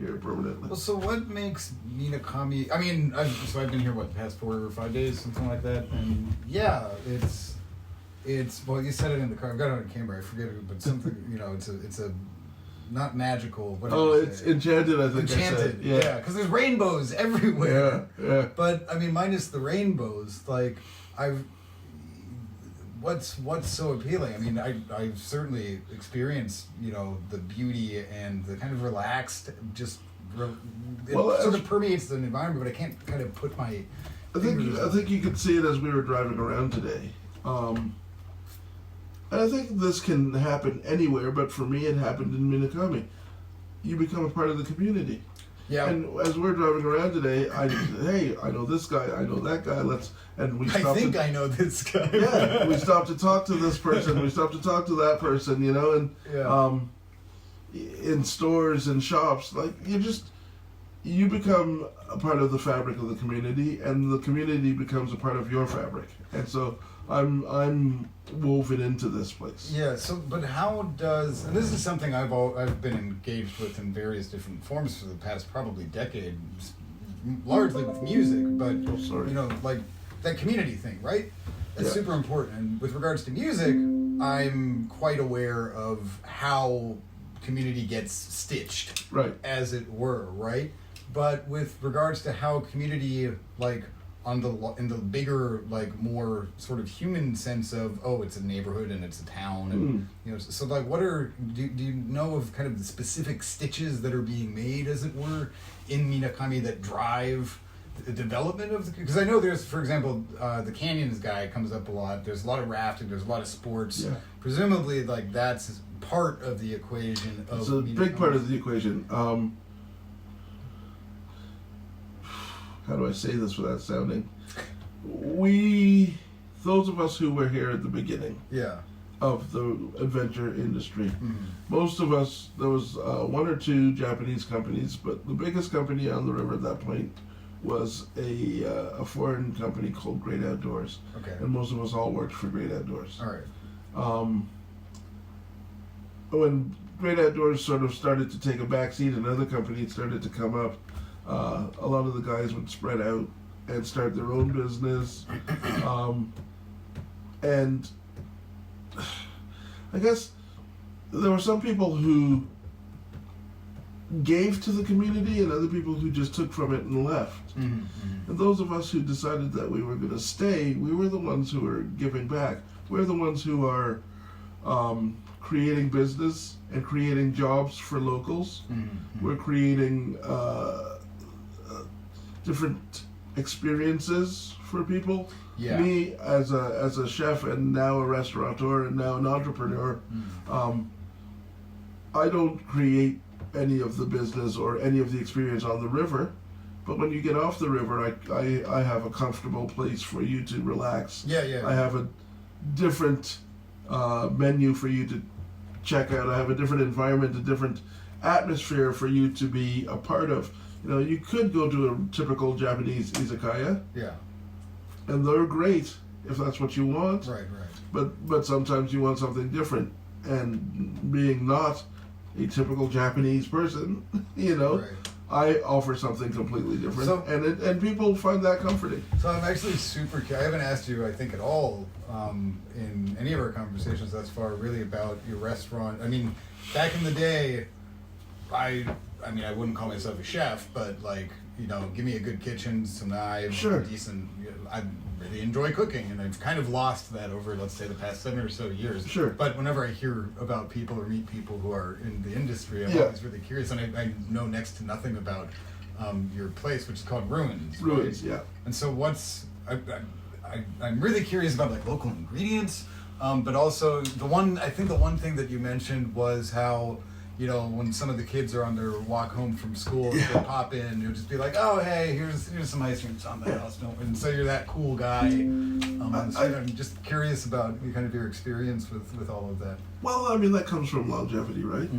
here permanently. Well, so what makes Minakami? I mean, I've been here the past 4 or 5 days, something like that, and yeah, it's. Well, you said it in the car. I've got it on camera. I forget it, but something it's a not magical. It's enchanted. I think enchanted. Yeah, because there's rainbows everywhere. Yeah. But I mean, minus the rainbows, like what's so appealing? I mean, I've certainly experienced the beauty and the kind of relaxed, just sort of permeates the environment, but I can't kind of put my. I think you could see it as we were driving around today. And I think this can happen anywhere, but for me it happened in Minakami. You become a part of the community. Yeah. And as we're driving around today, I know this guy, I know that guy, I know this guy. Yeah, we stopped to talk to this person, we stopped to talk to that person, and in stores and shops, like you become a part of the fabric of the community, and the community becomes a part of your fabric. And so I'm woven into this place. Yeah. So, but how does? And this is something I've been engaged with in various different forms for the past probably decade, largely with music. But like that community thing, right? That's super important. And with regards to music, I'm quite aware of how community gets stitched, right, as it were, right? But with regards to how community, like in the bigger, like more sort of human sense of, it's a neighborhood and it's a town, and so like do you know of kind of the specific stitches that are being made, as it were, in Minakami that drive the development of because I know there's, for example, the canyons guy comes up a lot. There's a lot of rafting. There's a lot of sports. Yeah. Presumably, like that's part of the equation. It's a big part of the equation. How do I say this without sounding? Those of us who were here at the beginning of the adventure industry, most of us, there was 1 or 2 Japanese companies, but the biggest company on the river at that point was a foreign company called Great Outdoors. Okay. And most of us all worked for Great Outdoors. All right. When Great Outdoors sort of started to take a backseat and other companies started to come up, a lot of the guys would spread out and start their own business. And I guess there were some people who gave to the community and other people who just took from it and left. And those of us who decided that we were going to stay, we were the ones who were giving back. We're the ones who are creating business and creating jobs for locals. We're creating different experiences for people. Yeah. Me as a chef and now a restaurateur and now an entrepreneur, I don't create any of the business or any of the experience on the river, but when you get off the river, I have a comfortable place for you to relax. Yeah. I have a different menu for you to check out. I have a different environment, a different atmosphere for you to be a part of. You could go to a typical Japanese izakaya. Yeah. And they're great if that's what you want. Right. But sometimes you want something different. And being not a typical Japanese person, right. I offer something completely different. So, and people find that comforting. So I'm actually super curious. I haven't asked you, I think, at all in any of our conversations thus far, really about your restaurant. I mean, back in the day, I wouldn't call myself a chef, but give me a good kitchen, some knives, decent. I really enjoy cooking, and I've kind of lost that over, let's say, the past 7 or so years. Sure. But whenever I hear about people or meet people who are in the industry, I'm always really curious, and I know next to nothing about your place, which is called Ruins. Ruins, right? yeah. And so I'm really curious about local ingredients, but also the one thing that you mentioned was how, when some of the kids are on their walk home from school, they pop in, you'll just be like, oh, hey, here's some ice cream, it's on the house. And so you're that cool guy. I'm just curious about kind of your experience with all of that. Well, that comes from longevity, right?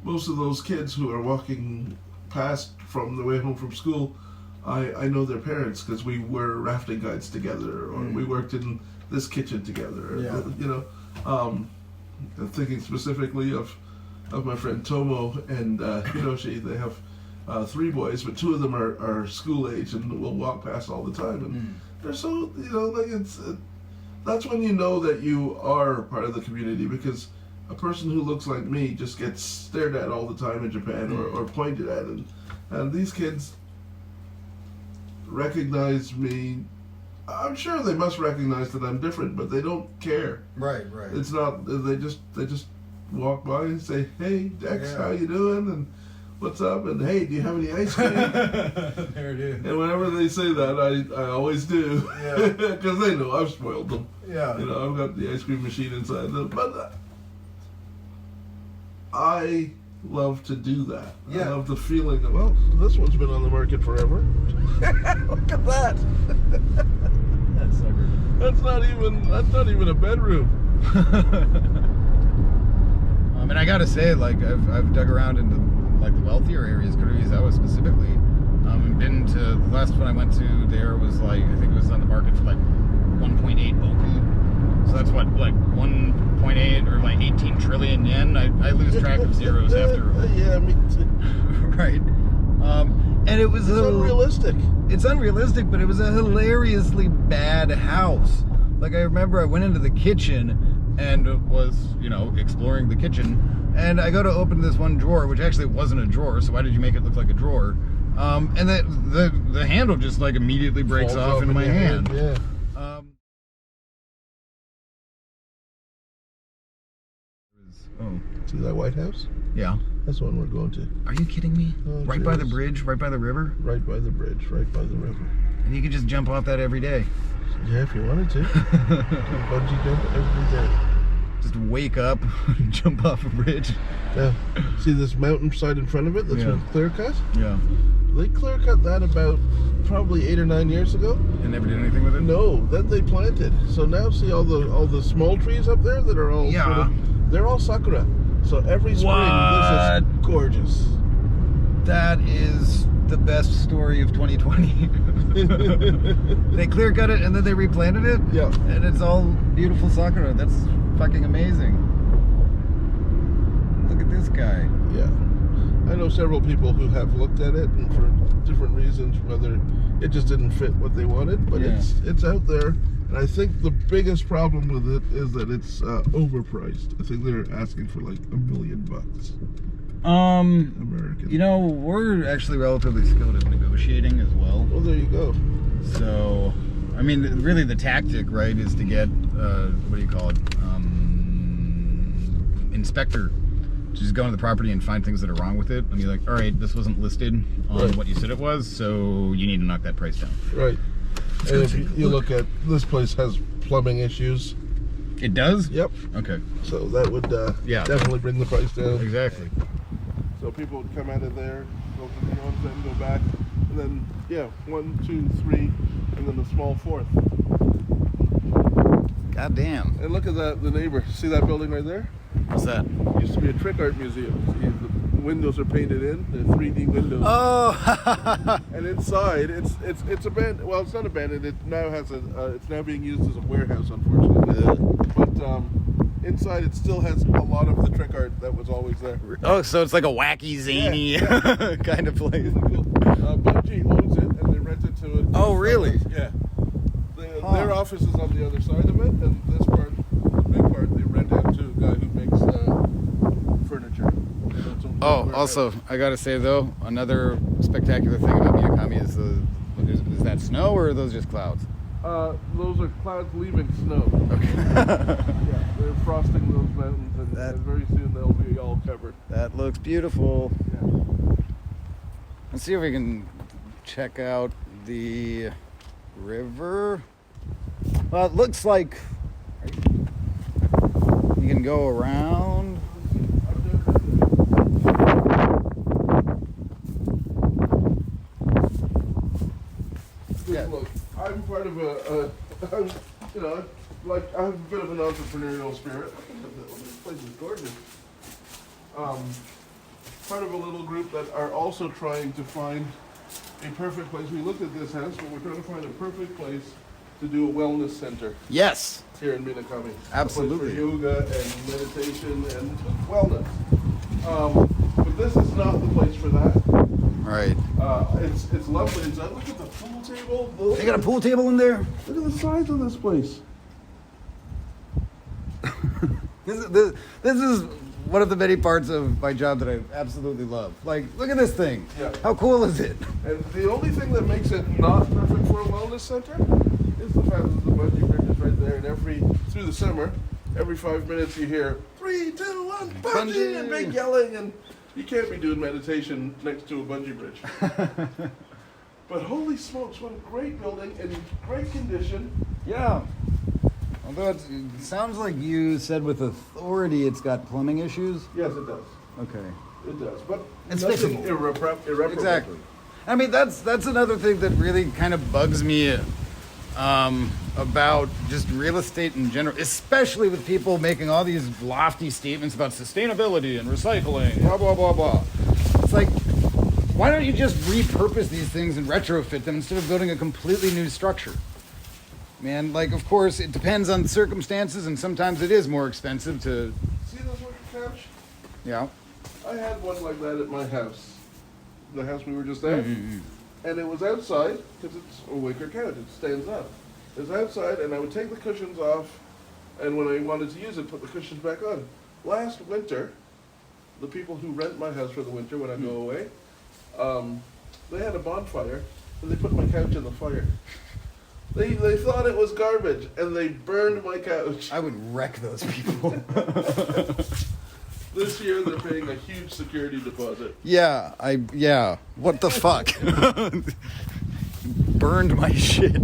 Most of those kids who are walking past from the way home from school, I know their parents because we were rafting guides together, or we worked in this kitchen together. I'm thinking specifically of of my friend Tomo and Hiroshi. They have 3 boys, but 2 of them are school age and will walk past all the time. And they're so, like that's when you know that you are part of the community, because a person who looks like me just gets stared at all the time in Japan or pointed at. And these kids recognize me. I'm sure they must recognize that I'm different, but they don't care. Right. It's not. They just walk by and say, "Hey, Dex, how you doing?" And "What's up?" And "Hey, do you have any ice cream?" There it is. And whenever they say that, I always do, because they know I've spoiled them. Yeah. I've got the ice cream machine inside them, but I love to do that. Yeah. I love the feeling of, well, this one's been on the market forever. Look at that. That sucker. That's not even a bedroom. And I gotta say, like, I've dug around into like the wealthier areas, Kuroizawa specifically. Been to, the last one I went to there was like, I think it was on the market for like 1.8 boku. So that's what, like 1.8 or like 18 trillion yen. I lose track of zeros after. Yeah, me too. Right. And it was unrealistic. It's unrealistic, but it was a hilariously bad house. Like, I remember I went into the kitchen and was, exploring the kitchen, and I go to open this one drawer, which actually wasn't a drawer, so why did you make it look like a drawer? And the handle just like immediately breaks off in my hand. Yeah. See that White House? Yeah. That's the one we're going to. Are you kidding me? Right by the bridge, right by the river? Right by the bridge, right by the river. And you could just jump off that every day. Yeah, if you wanted to. Bungee jump every day. Just wake up, jump off a bridge. Yeah. See this mountainside in front of it? That's been clear cut? Yeah. They clear cut that about probably 8 or 9 years ago. And never did anything with it? No, then they planted. So now see all the small trees up there that are all they're all sakura. So every spring this is gorgeous. That is the best story of 2020. They clear cut it and then they replanted it? Yeah. And it's all beautiful sakura. That's fucking amazing. Look at this guy. Yeah. I know several people who have looked at it, and for different reasons, whether it just didn't fit what they wanted, but it's out there. And I think the biggest problem with it is that it's overpriced. I think they're asking for like $1 million. American. We're actually relatively skilled at negotiating as well. Well, there you go. So, I mean, really the tactic, right, is to get, what do you call it, inspector. Just go into the property and find things that are wrong with it. And you're like, all right, this wasn't listed on what you said it was, so you need to knock that price down. Right. And if you look at, this place has plumbing issues. It does? Yep. Okay. So that would definitely bring the price down. Exactly. So people would come out of there, go to the onset and go back, and then, 1, 2, 3, and then a small fourth. God damn. And look at that, the neighbor. See that building right there? What's that? It used to be a trick art museum. See, the windows are painted in. They're 3D windows. Oh! And inside, it's abandoned. Well, it's not abandoned. It now has it's now being used as a warehouse, unfortunately. But inside, it still has a lot of the trick art that was always there. Oh, so it's like a wacky, zany kind of place. Really cool. Bungie owns it, and they rent it to it. Oh, really? Yeah. Their office is on the other side of it, and this part, the big part, they rent out to a guy who makes furniture. Oh, also, I gotta say though, another spectacular thing about Minakami is is that snow, or are those just clouds? Those are clouds leaving snow. Okay. Yeah, they're frosting those mountains, and very soon they'll be all covered. That looks beautiful. Yeah. Let's see if we can check out the river. Well, it looks like you can go around. Look, I'm part of I have a bit of an entrepreneurial spirit. This place is gorgeous. Part of a little group that are also trying to find a perfect place. We looked at this house, but we're trying to find a perfect place to do a wellness center. Yes. Here in Minakami. Absolutely. A place for yoga and meditation and wellness. But this is not the place for that. Right. It's lovely inside. Look at the pool table. They got a pool table in there? Look at the size of this place. This is one of the many parts of my job that I absolutely love. Like, look at this thing. Yeah. How cool is it? And the only thing that makes it not perfect for a wellness center is the fact that the bungee bridge is right there, and through the summer, every 5 minutes you hear 3, 2, 1, bungee, and big yelling, and you can't be doing meditation next to a bungee bridge. But holy smokes, what a great building in great condition. Yeah. Although it sounds like you said with authority it's got plumbing issues. Yes, it does. Okay. It does, but It's nothing fixable. irreparable. Exactly. I mean, that's another thing that really kind of bugs me about just real estate in general, especially with people making all these lofty statements about sustainability and recycling, blah, blah, blah, blah. It's like, why don't you just repurpose these things and retrofit them instead of building a completely new structure? Man, like, of course, it depends on the circumstances, and sometimes it is more expensive to... See this wicker couch? Yeah. I had one like that at my house. The house we were just at. Mm-hmm. And it was outside, because it's a wicker couch, it stands up. It was outside, and I would take the cushions off, and when I wanted to use it, put the cushions back on. Last winter, the people who rent my house for the winter when I go away, they had a bonfire, and they put my couch in the fire. They thought it was garbage, and they burned my couch. I would wreck those people. This year, they're paying a huge security deposit. Yeah. What the fuck? Burned my shit.